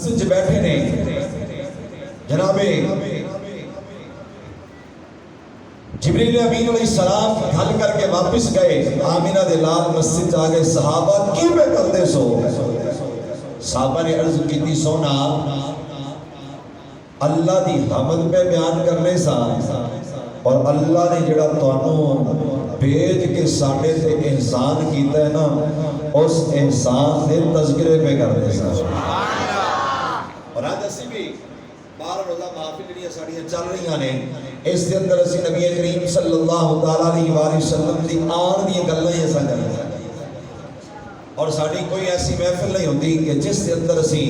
مسجد بیٹھے نے، جناب جبریل امین علیہ السلام گھل کر کے واپس گئے، آمینہ دے لال مسجد جا گئے، صحابہ کی پہ کرتے سو؟ صحابہ نے عرض کی تھی سونا اللہ دی حمد پہ بیان کرنے سا، اور اللہ نے جڑا توانوں بھیج کے ساڑھے تے احسان کیتا ہے نا، اس احسان دے تذکرے پہ کرنے سا۔ اور آج اسی بھی بار روزہ محافل جڑیاں ساڑیاں چل رہی ہیں، اس دے اندر اسی نبی کریم صلی اللہ تعالیٰ علیہ وآلہ وسلم دی آن دی گلیں ایسا کریں، اور ساڑی کوئی ایسی محفل نہیں ہوتی کہ جس دے اندر اسی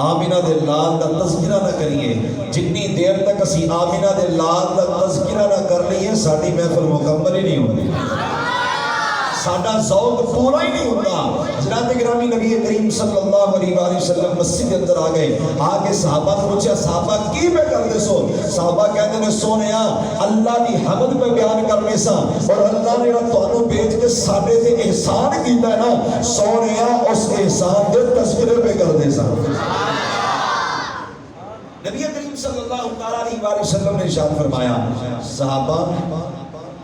آمینہ دے لال دا تذکرہ نہ کریے۔ جتنی دیر تک اسی آمینہ دے لال دا تذکرہ نہ کر لیے ساڑی محفل مکمل ہی نہیں ہوتی، ساڑا ذوق پورا ہی نہیں ہوتا۔ حضرات گرامی نبی کریم صلی اللہ علیہ وآلہ وسلم مسجد اندر آ گئے، آگے صحابہ نے پوچھا صحابہ کی پہ کر دے سو؟ صحابہ کہتے ہیں سونیا اللہ دی حمد پہ بیان کرنے سا، اور اللہ نے توانوں بھیج کے ساڑے دے احسان کیتا ہے نا، سونیا اس احسان دے تذکرے پہ کر دے سا۔ نبی کریم صلی اللہ علیہ وآلہ وسلم نے ارشاد فرمایا صحابہ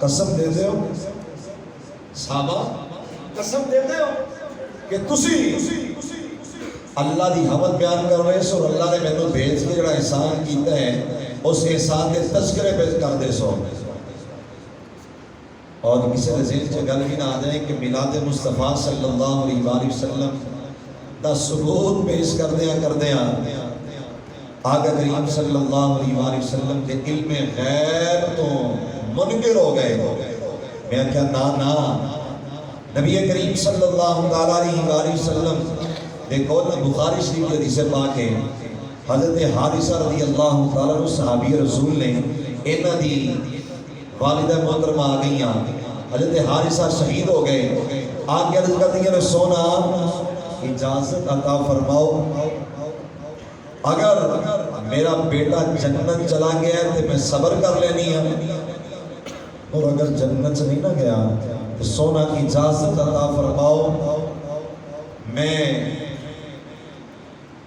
قسم دے دے ہو، صحابہ قسم دیتے ہو کہ تسی اللہ دی حمد بیان کر رہے سو، اور اللہ نے میں نے بھیج کے جڑا احسان کیتا ہے اس احسان دے تذکرے پہ کر دے سو۔ اور کسی نے ذہن سے گل بھی نہ آ جائے کہ میلاد مصطفیٰ صلی اللہ علیہ وآلہ وسلم دا ثبوت پیش کردیاں آقا کریم صلی اللہ علیہ وآلہ وسلم کے علم غیب تو منکر ہو گئے۔ میں کہا نا نبی کریم صلی اللہ علیہ وآلہ وسلم دیکھو نا بخاری شریف کی حدیث پاک ہے، حضرت حارثہ رضی اللہ تعالیٰ عنہ صحابی رسول نے انہاں دی والدہ محترمہ آ گئیاں، حضرت حارثہ شہید ہو گئے، آگے عرض کرتی ہیں سونا اجازت عطا فرماؤ، اگر میرا بیٹا جنت چلا گیا ہے تو میں صبر کر لینی ہے، اور اگر جنت سے نہیں نہ گیا تو سونا اجازت عطا فرماؤ میں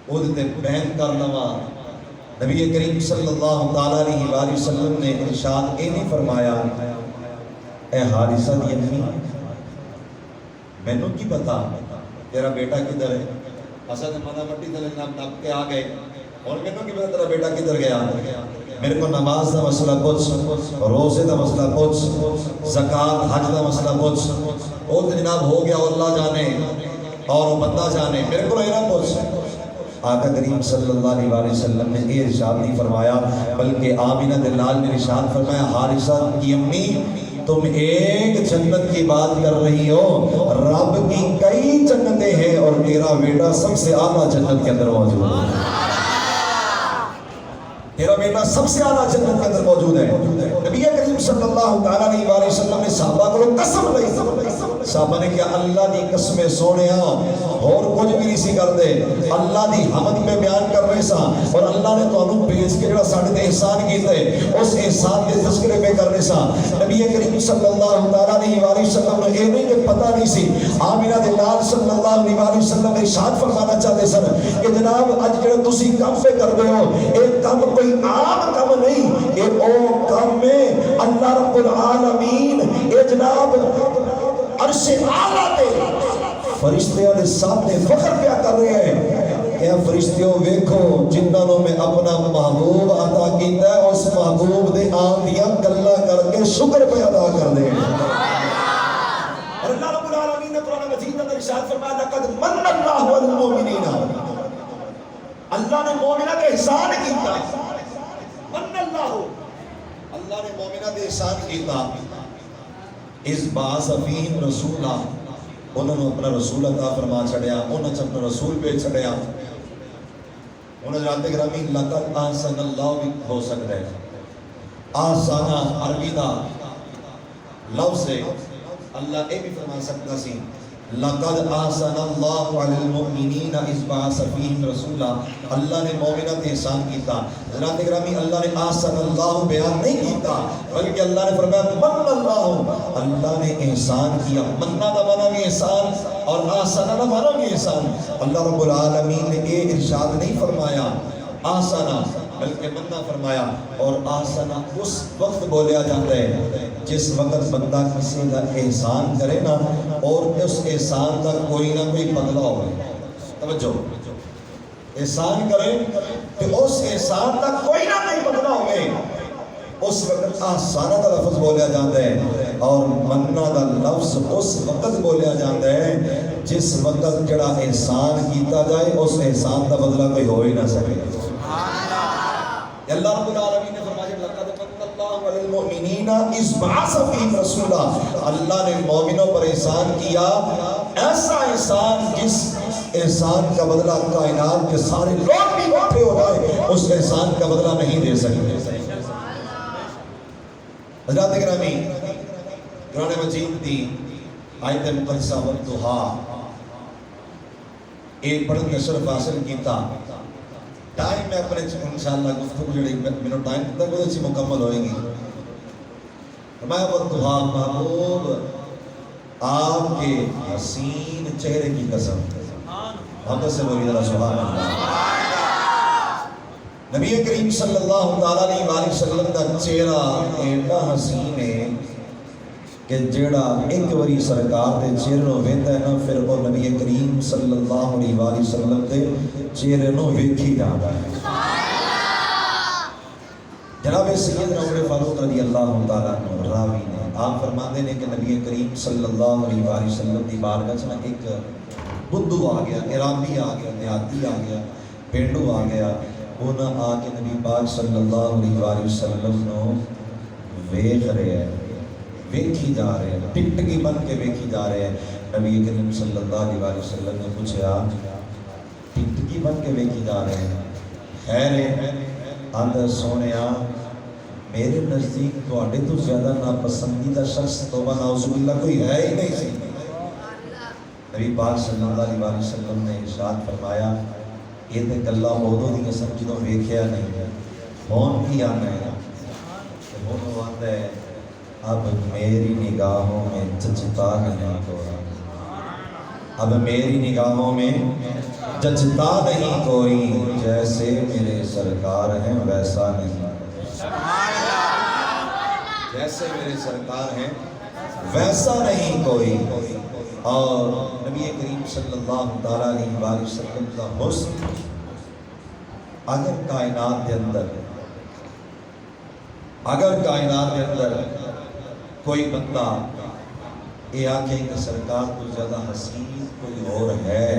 ادھتے بہن کر لوا۔ نبی کریم صلی اللہ علیہ وآلہ وسلم نے ارشاد اے نہیں فرمایا اے حارثہ دی امی میں نے کی پتا تیرا بیٹا کدھر ہے؟ اسد منا مٹی دلے نپ کے آ گئے، اور میں نے کی پتا تیرا بیٹا کدھر گیا؟ میرے کو نماز دا مسئلہ پوچھ، روزے دا مسئلہ پوچھ، زکاة حج دا مسئلہ پوچھ، اور جناب ہو گیا اللہ جانے اور بندہ جانے، میرے کو نہ پوچھ۔ آقا کریم صلی اللہ علیہ وآلہ وسلم نے یہ ارشاد نہیں فرمایا، بلکہ آمینہ دلال نے ارشاد فرمایا حارثہ کی امی تم ایک جنت کی بات کر رہی ہو، رب کی کئی جنتیں ہیں اور تیرا بیٹا سب سے اعلیٰ جنت کے اندر موجود ہے، تیرا بیٹا سب سے اعلیٰ جنت کے اندر موجود ہے۔ نبی کریم صلی اللہ علیہ وآلہ وسلم نے صحابہ کو قسم لی، صحابہ نے کیا اللہ دی قسم سونیا اور کچھ بھی نہیں سی کر دے، اللہ دی حمد میں بیان کر رہے سا، اور اللہ نے تو انہوں بھیج کے جڑا ساڑھے تے احسان کیتے اس احسان دے تذکرے پہ کر رہے سا۔ نبی کریم صلی اللہ علیہ وآلہ وسلم نے یہ نہیں کہ پتہ نہیں سی، آمینہ دے لال صلی اللہ علیہ وآلہ وسلم نے ارشاد فرمانا چاہتے سن کہ جناب اج جڑا تسی کم پہ کر دے ہو ایک کم کوئی عام کم نہیں، ایک او کم میں اللہ رب العالمین اے جناب عرش اعلیٰ تے فرشتیاں دے سامنے فخر کیا کر رہے ہیں کہ فرشتیوں ویکھو جنہوں میں اپنا محبوب عطا کیتا ہے اس محبوب دے آن دیا گلہ کر کے شکر پہ ادا کر دیں۔ اور اللہ رب العالمین نے قرآن مجید اندر ارشاد فرمایا لقد من اللہ والمؤمنین، اللہ نے مومنہ کے احسان کیتا، من اللہ نے مومنہ کے احسان کیتا، اس باز فیہم رسولہ انہوں نے اپنا رسول عطا فرما چھڑیا، انہوں نے اپنا رسول پہ چھڑیا۔ انہوں نے جانتے گرامی لقد آسان اللہ بھی ہو سکتا ہے، آسانہ عربی دا لفظ ہے، اللہ اے بھی فرما سکتا سی لقد احسن اللہ علی المؤمنین اذ بعث فیہم رسولا، اللہ نے مومنات احسان کیتا. حضرات گرامی اللہ نے احسن اللہ بیان نہیں کیتا بلکہ اللہ نے فرمایا من اللہ، اللہ نے احسان کیا. مننا دا معنی بھی احسان اور احسن دا معنی بھی احسان. اللہ رب العالمین نے یہ ارشاد نہیں فرمایا احسن بلکہ مننا فرمایا. اور احسن اس وقت بولیا جاتا ہے جس وقت بندہ کسی کا احسان کرے نا اور اس احسان کا کوئی نہ کوئی بدلہ ہو. توجہ، احسان کرے تو اس احسان کا کوئی نہ کوئی بدلہ ہوئے، اس وقت احسانہ کا لفظ بولیا جاتا ہے. اور مننا کا لفظ اس وقت بولیا جاتا ہے جس وقت جڑا احسان کیتا جائے اس احسان کا بدلہ کوئی ہو ہی نہ سکے. اللہ رب العالمین نے فرمایا لقد من اللہ علی المؤمنین اذ بعث فیہم رسولا، اللہ نے مومنوں پر احسان کیا ایسا احسان جس احسان کا بدلہ کائنات کے سارے لوگ بھی اکٹھے ہو جائے اس احسان کا بدلہ نہیں دے سکتے. حضرات گرامی قرآن مجید دی آیت مقدسہ والضحیٰ ایک بڑا نشر حاصل کیتا. ٹائم میں اپنے انشاءاللہ گفتگو جڑی میں ٹائم دیتا ہے بہت اچھی مکمل ہوئے گی. فرمایا والضحیٰ محبوب آپ کے حسین چہرے کی قسم. محبت سے بولی ذرا سبحان اللہ. نبی کریم صلی اللہ علیہ وآلہ وسلم کا چہرہ ایڈا حسین ہے کہ جیڑا ایک وری سرکار دے چہرے نو ویندا ہے نا پھر وہ نبی کریم صلی اللہ علیہ وآلہ وسلم دے چہرے نو ویکھی جاندا ہے. جناب سیدنا عمر فاروق رضی اللہ تعالیٰ عنہ راوی نے آپ فرماتے ہیں کہ نبی کریم صلی اللہ علیہ وآلہ وسلم دی بارگاہ چ ایک بدھو آ گیا، عراقی آ گیا، دیہاتی آ گیا، پینڈو آ گیا. انہاں آ کے نبی پاک صلی اللہ علیہ وآلہ وسلم نو ویکھ رہے ہیں، ویکھی جا رہے ہیں، ٹکٹکی بن کے ویکھی جا رہے ہیں. نبی کریم صلی اللہ علیہ وآلہ وسلم نے پوچھا ٹکٹکی بن کے ویکھی جا رہے ہیں، خیر ہے؟ آندر سونیا میرے نزدیک تواڈے تو زیادہ ناپسندیدہ شخص توبہ نعوذ باللہ کوئی ہے ہی نہیں سی. نبی پاک صلی اللہ علیہ وآلہ وسلم نے ارشاد فرمایا یہ تے گلاں اودوں دی قسم جدوں ویکھیا نہیں ہے ہون کی آنا ہے. ہون آندا ہے اب میری نگاہوں میں جچتا نہیں کوئی، اب میری نگاہوں میں جچتا نہیں کوئی، جیسے میرے سرکار ہیں ویسا نہیں، جیسے میرے سرکار ہیں ویسا نہیں کوئی. اور نبی کریم صلی اللہ تعالیٰ علیہ وآلہ وسلم کا حسن اگر کائنات کے اندر کوئی بندہ یہ آکھے کہ سرکار کو زیادہ حسین کوئی اور ہے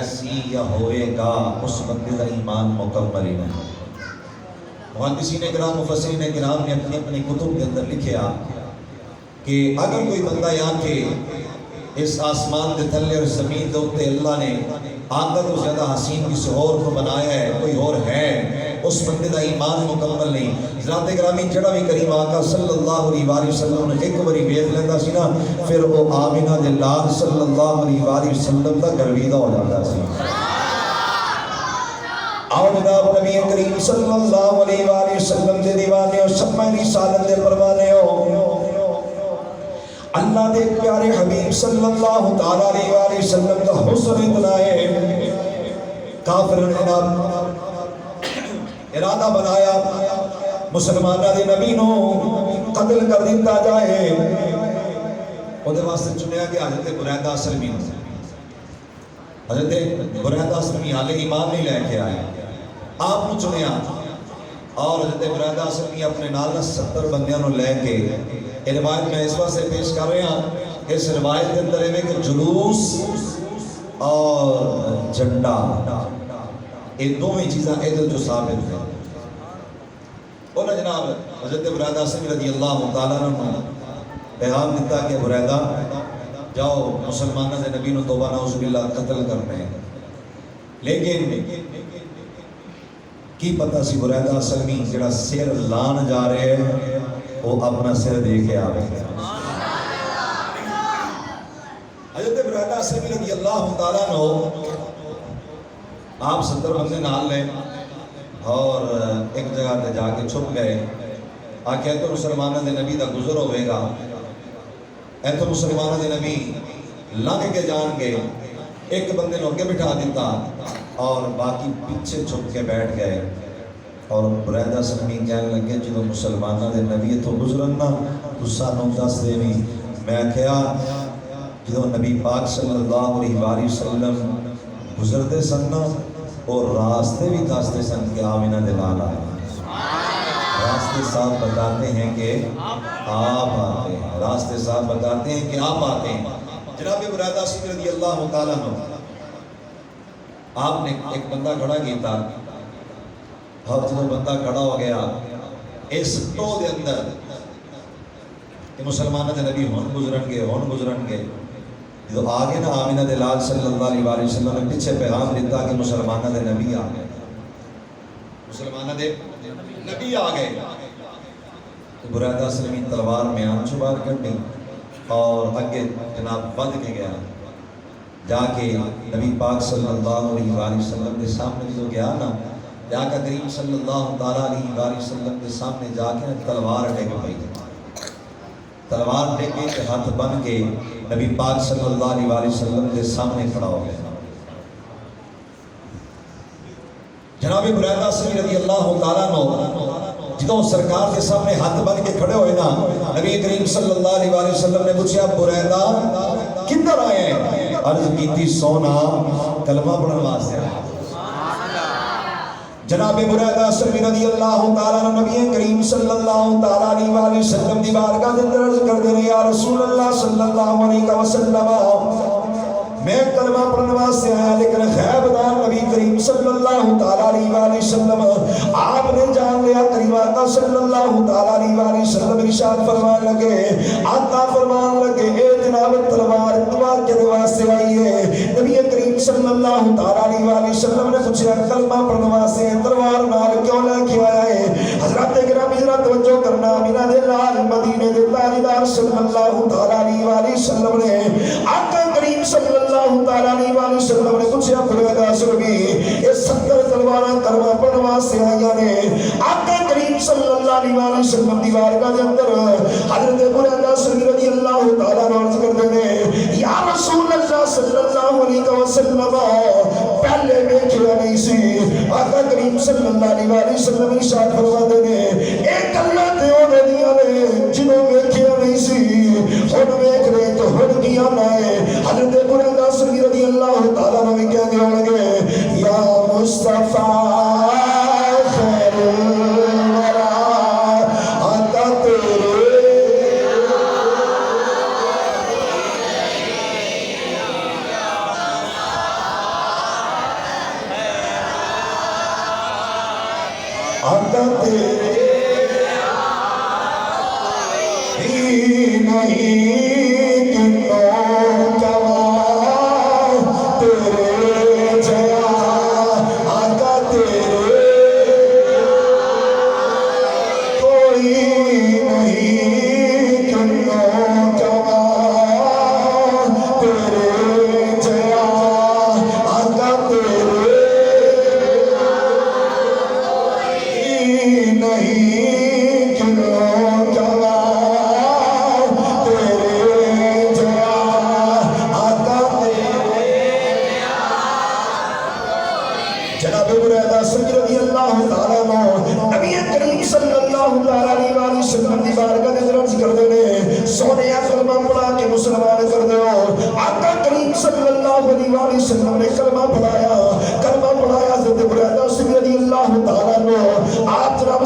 سی یا ہوئے گا، اس بندے کا ایمان مکمل ہی نہیں. محدثین کرام مفسرین کرام نے اپنی اپنی کتب کے اندر لکھیا کہ اگر کوئی بندہ یہاں کے اس آسمان کے تھلے اور زمین کے اوپر اللہ نے آقا تو زیادہ حسین کسی اور کو بنایا ہے، کوئی اور ہے، اس بندے کا ایمان مکمل نہیں. حضرات گرامی جڑا بھی کریم آقا صلی اللہ علیہ وآلہ وسلم نے ایک باری ویکھ لیندا سی نا پھر وہ آمینہ دے لال صلی اللہ علیہ وآلہ وسلم دا گرویدہ ہو جاتا سی. اور جناب نبی کریم صلی اللہ علیہ وآلہ وسلم دے دیوانے اور شمع رسالت دے پروانے ہو اللہ دے پیارے حبیب صلی اللہ تعالیٰ علیہ وآلہ وسلم کا حسن اتنا ہے کافر نے ارادہ بنایا مسلمانہ دے نبی نو قتل کر دیتا جائے. وہ دے واسطے چنیا کہ حضرت بریدہ سلمی حضرت بریدہ سلمی حالے ایمان نہیں لے کے آئے، آپ کو چنیا اور حضرت بریدہ سلمی اپنے نال 70 بندیاں نو لے کے یہ روایت میں اس واسطے پیش کر رہے ہیں. اس روایت کے اندر ہے کہ جلوس اور جھنڈا یہ دونوں چیزاں ادھر جو ثابت ہیں. انہوں نے جناب حضرت بریدہ سلمی رضی اللہ تعالیٰ عنہ پیغام دیتا کہ بریدہ جاؤ مسلمانہ دے نبی نو توبہ نعوذ باللہ قتل کرنے ہیں. لیکن کی پتہ سی بریدہ سلمی جڑا سر لان جا رہے ہیں وہ اپنا سر دے کے آ رہے ہیں. برادہ سے رضی اللہ تعالیٰ عنہ آپ 70 بندے نال لے اور ایک جگہ تے جا کے چھپ گئے آکھیا تو مسلمانوں دے نبی دا گزر ہوئے گا اے تو مسلمانوں دے نبی لنگ کے جان گے ایک بندے نے اگے بٹھا دیتا اور باقی پیچھے چھپ کے بیٹھ گئے اور برادہ سلمی کہنے لگے جدو مسلمانوں دے نبی تو گزرنا تو سانوں دس دے بھی میں کہا جدو نبی پاک صلی اللہ علیہ وسلم گزرتے سن اور راستے بھی دستے سن کہ آمینہ دلال آئے راستے صاحب بتاتے ہیں کہ آپ آتے ہیں راستے صاحب بتاتے ہیں کہ آپ آتے ہیں جناب برادہ صلی رضی اللہ تعالیٰ عنہ آپ نے ایک بندہ کھڑا کیتا اور جب بندہ کھڑا ہو گیا اس ٹو دے اندر کہ مسلمانہ دے نبی ہون گزرن گے جو آگے نا آمینہ دلال صلی اللہ علیہ وسلم نے پیچھے پیغام دیتا کہ مسلمانہ دے نبی آگئے مسلمانہ دے نبی آگئے برادہ سلمی تلوار میں آن چبار کرنی اور اگے جناب ود کے گیا جا کے نبی پاک صلی اللہ علیہ وسلم کے سامنے جو گیا نا جا کے کریم صلی اللہ علیہ وسلم کے سامنے جا کے تلوار ٹیک پائی تلوار ٹیکے کے ہاتھ بن کے نبی پاک صلی اللہ علیہ وسلم کے سامنے کھڑا ہو گیا جناب برادہ صلی رضی اللہ تعالیٰ عنہ جدوں سرکار کے سامنے ہاتھ بن کے کھڑے ہوئے نا نبی کریم صلی اللہ علیہ وسلم نے پوچھا برادہ کدھر آئے ہیں عرض کیتی سونا کلمہ پڑھن واسطے جناب برادہ صلی رضی اللہ تعالیٰ عنہ نبی کریم صلی اللہ تعالیٰ علیہ وسلم دی بارگاہ دے اندر عرض کر دے یا رسول اللہ صلی اللہ علیہ وسلم میں کلمہ پڑھنے واسطے آیا لیکن خیبدار نبی کریم صلی اللہ تعالیٰ علیہ وسلم آپ نے جان لیا کریم آقا صلی اللہ تعالیٰ علیہ وسلم ارشاد فرمان لگے آقا فرمان لگے اے جناب تلوار دعا کے واسطے آئی ہے نبی کریم صلی اللہ تعالیٰ علیہ وسلم نے پوچھا کلمہ پڑھنے واسطے تلوار نال کیوں لے کے آیا ہے حضرت گرامی ذرا توجہ کرنا مینا دے لال مدینے دے تاجدار صلی اللہ تعالیٰ علیہ وسلم نے آقا کریم صلی اللہ تعالیٰ علیہ وسلم نے پوچھا برادہ سلمی یہ 70 تلواراں کلمہ پڑھنے واسطے آئیاں نے آقا کریم صلی اللہ علیہ وسلم دی بارگاہ دے اندر حضرت برادہ سلمی رضی اللہ تعالیٰ عنہ عرض کرتے ہیں یا رسول اللہ صلی اللہ علیہ وسلم پہلے ویکھیا نہیں سی آقا کریم صلی اللہ علیہ وسلم ارشاد فرماتے ہیں ایک اللہ تے ہونے دیاں نے جنہوں ویکھیا نہیں سی ہن ویکھ رہے تو ہن کیا نہ ہے حضرت برادہ سلمی رضی اللہ تعالیٰ عنہ کہہ دے ہونگے یا مصطفیٰ خیر الورا آقا تیرے آقا تیرے ہی نہیں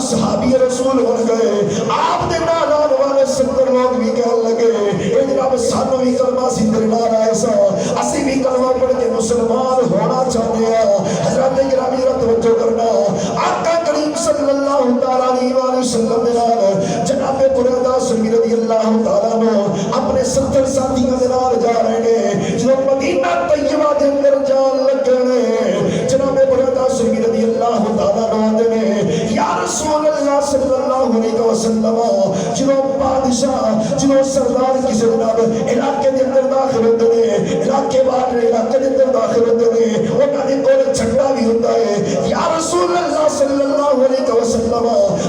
صحابی رسول ہو گئے آپ نے نالان والے 70 لوگ بھی کہنے لگے اے جناب سانو بھی کلمہ سندر نال آئے سا اسی بھی کلمہ پڑھ کے مسلمان ہونا چاہتے ہیں حضرت گرامی ذرا توجہ کرنا آقا کریم صلی اللہ تعالیٰ علیہ وسلم نال جناب برادہ سلمی رضی اللہ تعالیٰ عنہ اپنے 70 ساتھیوں کے نال جا رہے ہیں جو مدینہ طیبہ کے اندر جان لگے ہیں جناب برادہ سلمی رضی اللہ تعالیٰ عنہ نے یا رسول اللہ صلی اللہ علیہ وسلم جنہوں بادشاہ جنہوں سردار کسی جناب علاقے کے اندر داخل ہوتے ہیں علاقے والے علاقے دے اندر داخل ہوتے ہیں انہاں دے کول جھنڈا بھی ہوندا ہے یا رسول اللہ صلی اللہ علیہ وسلم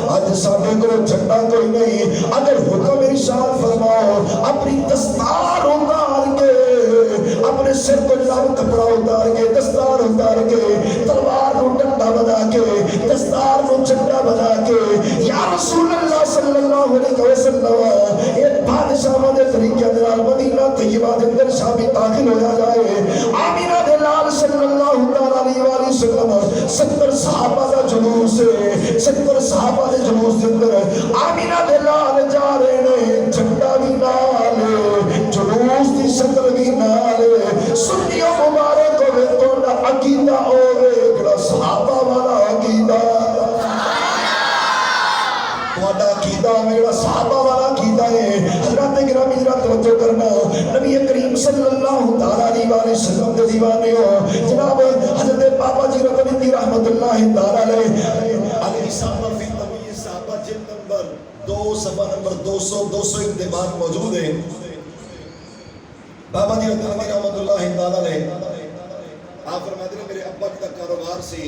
اج ساڈے کول جھنڈا کوئی نہیں اگر حکم ارشاد فرماؤ اپنی دستار اتار کے اپنے سر کو جناب کپڑا اتار کے دستار اتار کے تلوار کو ڈنڈا بنا کے دستار کو جھنڈا بنا کے یا رسول اللہ صلی اللہ علیہ وسلم ایک بادشاہ دے طریقے نال مدینہ طیبہ دے اندر شامل داخل ہویا جائے آمینہ دے لال صلی اللہ علیہ وآلہ وسلم 70 صحابہ دا جلوس ہے 70 صحابہ دے جلوس دے اندر آمینہ دے لال جا رہے نے جھنڈا بھی نال جلوس دی شکل بھی نال سنیوں مبارک ہوئے تو نہ عقیدہ ہوئے گڑا صحابہ والا عقیدہ تمہارا عقیدہ میرا صحابہ والا عقیدہ ہے حضرات گرامی ذرا توجہ کرنا نبی کریم صلی اللہ علیہ وآلہ وسلم کے دیوانے ہو جناب حضرت بابا جی رضوی رحمت اللہ تعالی علیہ صحابہ فی تمیز صحابہ جلد نمبر 2 صفحہ نمبر 200 انتباہ موجود ہے بابا جی رحمت اللہ تعالی آپ فرماتے ہیں میرے ابا جی کا کاروبار سی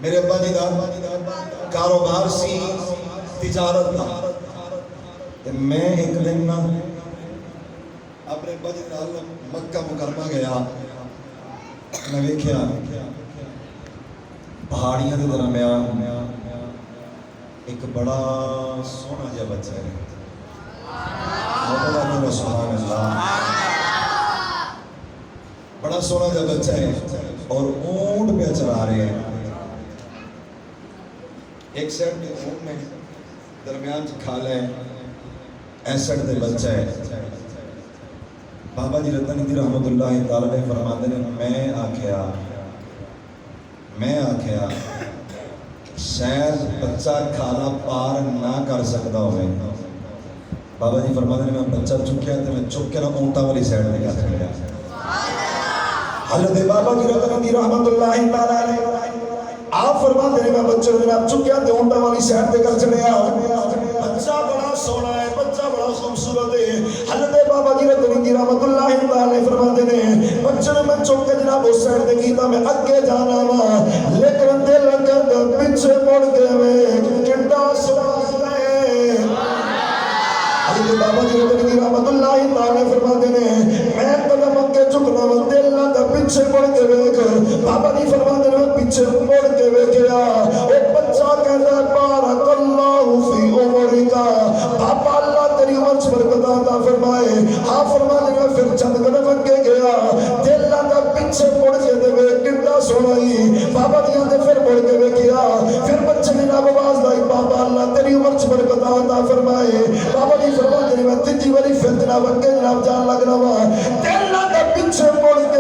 میرے ابا جی کا کاروبار سی تجارت دا میں ایک دن نا اپنے ابا جی نال مکہ مکرمہ گیا میں ویکھیا پہاڑیاں دے درمیان ایک بڑا سونا جا بچہ ہے سبحان اللہ بڑا سونا جا بچہ ہے اور اونٹ پہ چلا رہے ہیں ایک سائڈ میں اونٹ میں درمیان کھال ہے ایس سائڈ دے بچہ ہے بابا جی رتن رحمت اللہ تعالی نے فرماتے ہیں میں آکھیا شاید بچہ کھالا پار نہ کر سکتا ہوئے بابا جی فرماتے ہیں میں بچہ چکیا تو میں چک کے نا اونٹا والی سائڈ میں کیا چل گیا حضرت بابا جی رحمت اللہ تعالی آپ فرماتے ہیں میں بچے جناب چکیا تو اونٹا والی سائڈ پہ کر چلیا بچہ بڑا سونا ہے بچہ بڑا خوبصورت ہے حضرت بابا جی رحمت اللہ تعالی فرماتے ہیں بچے نے میں چک کے جناب اس سائڈ پہ کیتا میں اگے جانا وا لیکن دل لگن پیچھے مڑ کے میں کڈا سونا ہے حضرت بابا جی رحمت اللہ تعالی فرماتے ہیں میں قدم اگے جھکنا وا دل لگا پیچھے مڑ کے ویکھ بابا جی فرماتے ہیں پیچھے مڑ کے ویکھیا او بچہ کہندا ہے بارک اللہ فی عمرک بابا اللہ تیری عمر چ برکت عطا فرمائے ہاں فرماتے ہیں پھر چند قدم اگے گیا دل لگا پیچھے مڑ کے دے کڈا سونا ہی بابا جی نے پھر مڑ کے ویکھیا پھر بچے نے آواز لائی بابا اللہ تیری عمر چ برکت عطا فرمائے بابا جی فرماتے ہیں میں تیجی والی پھر جناب اگے جناب جان لگنا وا دل لگا پیچھے مڑ کے